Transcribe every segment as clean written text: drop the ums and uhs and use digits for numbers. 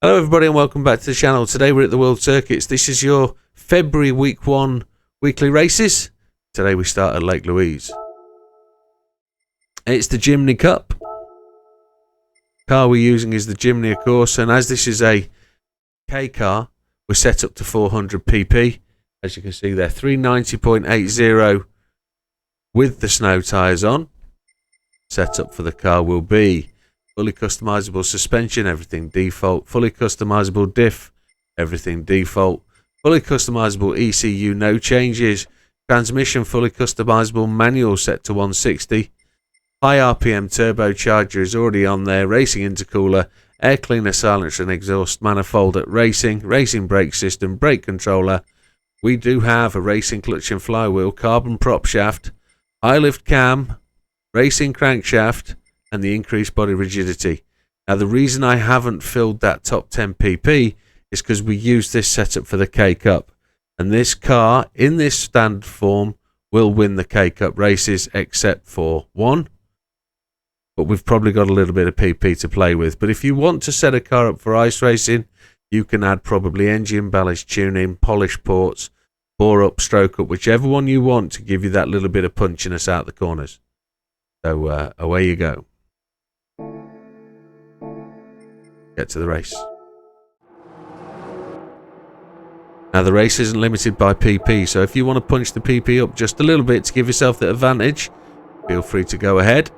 Hello everybody and welcome back to the channel. Today we're at the World Circuits. This is your February week 1 weekly races. Today we start at Lake Louise. It's the Jimny Cup. Car we're using is the Jimny, of course, and as this is a K car, we're set up to 400 pp. As you can see there, 390.80 with the snow tyres on. Setup for the car will be fully customizable suspension, everything default. Fully customizable diff, everything default. Fully customizable ECU, no changes. Transmission fully customizable, manual set to 160. High RPM turbocharger is already on there. Racing intercooler, air cleaner, silencer and exhaust manifold at racing. Racing brake system, brake controller. We do have a racing clutch and flywheel, carbon prop shaft, high lift cam, racing crankshaft, and the increased body rigidity. Now the reason I haven't filled that top 10 pp is because we use this setup for the K Cup, and this car in this standard form will win the K Cup races except for one, but we've probably got a little bit of pp to play with. But if you want to set a car up for ice racing, you can add probably engine ballast, tuning, polish ports, bore up, stroke up, whichever one you want to give you that little bit of punchiness out the corners. So away you go. Get to the race. Now the race isn't limited by PP, so if you want to punch the PP up just a little bit to give yourself the advantage, feel free to go ahead.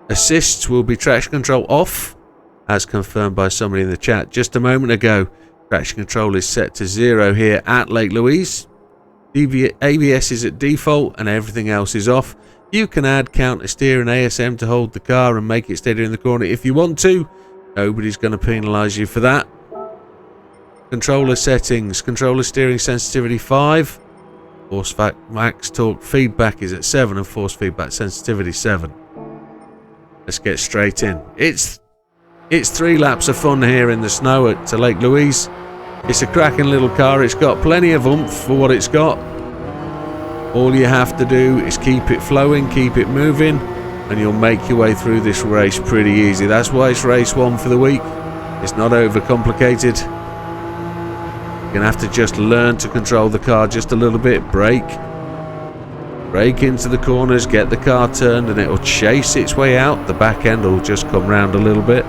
Assists will be traction control off, as confirmed by somebody in the chat just a moment ago. Traction control is set to 0 here at Lake Louise. ABS is at default and everything else is off. You can add counter steer and ASM to hold the car and make it steadier in the corner if you want to. Nobody's going to penalise you for that. Controller settings. Controller steering sensitivity 5. Force max torque feedback is at 7 and force feedback sensitivity 7. Let's get straight in. It's 3 laps of fun here in the snow at Lake Louise. It's a cracking little car. It's got plenty of oomph for what it's got. All you have to do is keep it flowing, keep it moving, and you'll make your way through this race pretty easy. That's why it's race 1 for the week. It's not overcomplicated. You're going to have to just learn to control the car just a little bit. Brake into the corners, get the car turned, and it'll chase its way out. The back end will just come round a little bit.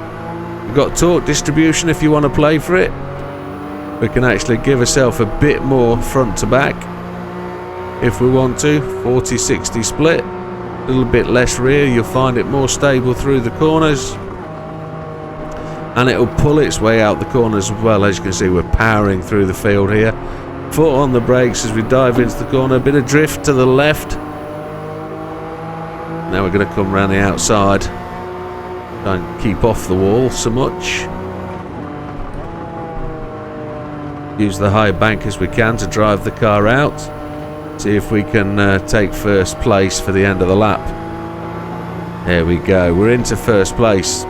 We've got torque distribution if you want to play for it. We can actually give ourselves a bit more front to back if we want to. 40-60 split. A little bit less rear, you'll find it more stable through the corners, and it'll pull its way out the corners as well. As you can see, we're powering through the field here. Foot on the brakes as we dive into the corner, a bit of drift to the left. Now we're going to come around the outside, try and keep off the wall so much. Use the high bank as we can to drive the car out. See if we can take first place for the end of the lap. There we go, we're into first place.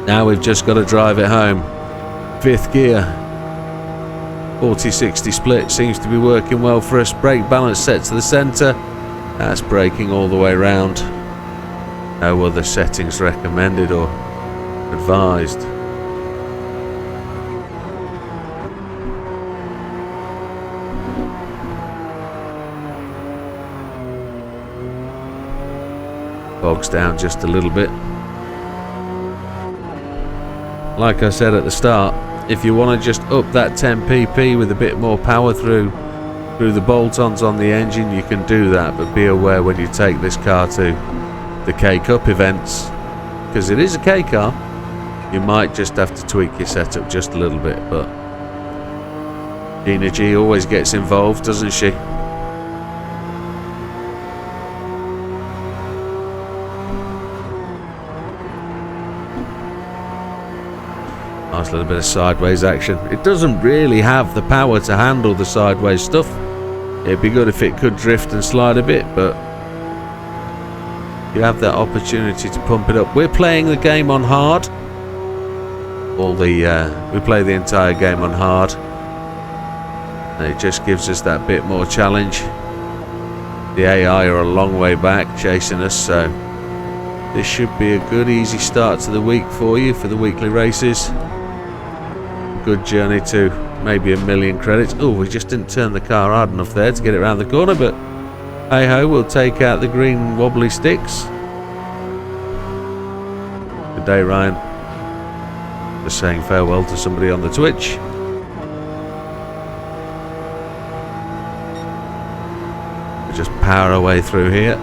Now we've just got to drive it home. 5th gear. 40-60 split seems to be working well for us. Brake balance set to the centre. That's braking all the way around. No other settings recommended or advised. Bogs down just a little bit. Like I said at the start, if you want to just up that 10 pp with a bit more power through the bolt-ons on the engine, you can do that, but be aware when you take this car to the K Cup events, because it is a K car, you might just have to tweak your setup just a little bit. But Gina G always gets involved, doesn't she? Nice little bit of sideways action. It doesn't really have the power to handle the sideways stuff. It'd be good if it could drift and slide a bit, but you have that opportunity to pump it up. We're playing the game on hard. We play the entire game on hard, and it just gives us that bit more challenge. The AI are a long way back chasing us, so This should be a good easy start to the week for you for the weekly races. Good journey to maybe 1,000,000 credits. Oh, we just didn't turn the car hard enough there to get it around the corner, but hey ho, we'll take out the green wobbly sticks. Good day, Ryan. Just saying farewell to somebody on the Twitch. We'll just power our way through here.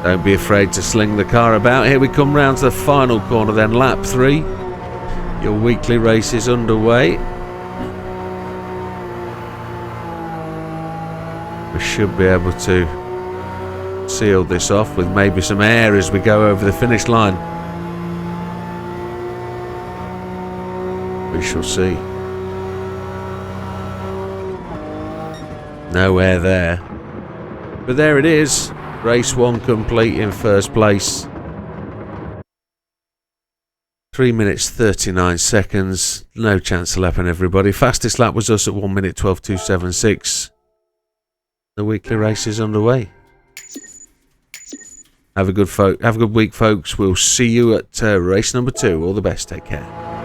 Don't be afraid to sling the car about. Here we come round to the final corner then, lap 3. Your weekly race is underway. We should be able to seal this off with maybe some air as we go over the finish line. We shall see. No air there. But there it is. Race 1 complete in first place. 3 minutes 39 seconds. No chance of lapping everybody. Fastest lap was us at 1 minute 12.276. The weekly race is underway. Have a good week, folks. We'll see you at race number 2. All the best. Take care.